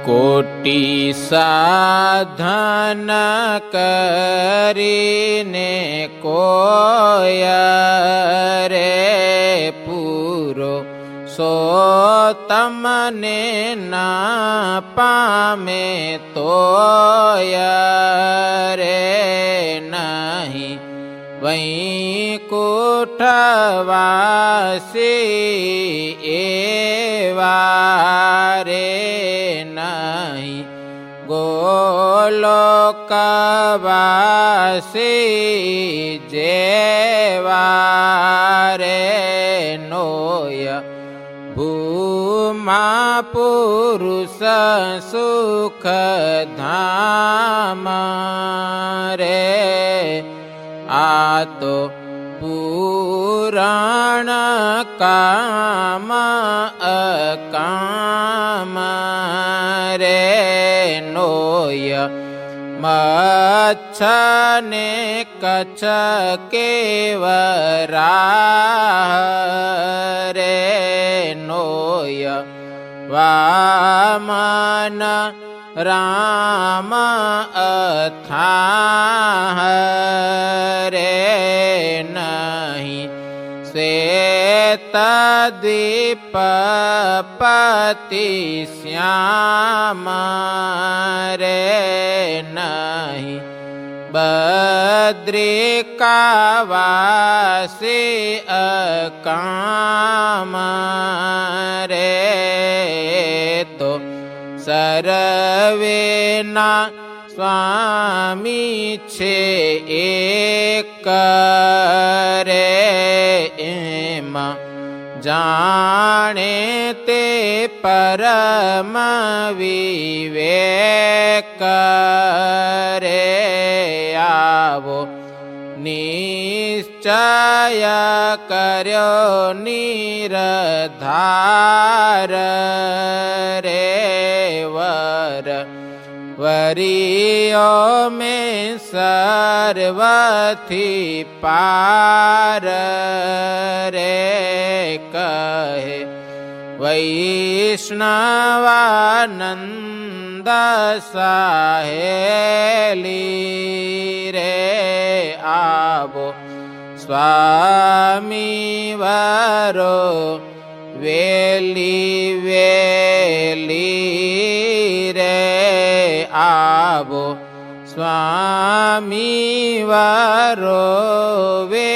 कोटि साधन करीने कोया रे पूरो सो तमने ना पामे तोया रे नहीं वैकुंठवासी एवा रे नहीं गोलोकवासी जेवा रे नोय भूमा पुरुष सुख धाम रे आतो पुराण काम अकाम रे नोय मच्छने कच्छ केवरा रे नोय वामन राम अथाह रे नहीं श्वेतद्वीपपति श्याम रे नहीं बद्रिकावासी अकाम रे तो सर्वेना स्वामी छे एक रे एम जाने ते परम विवेक रे आवो निश्चय कर्यो निरधार रे वर वरियो में सर्वथी पार रे कहे वैष्णवानंद साहेली रे आवो स्वामी वरो वेली वेली रे आवो स्वामी वरो वे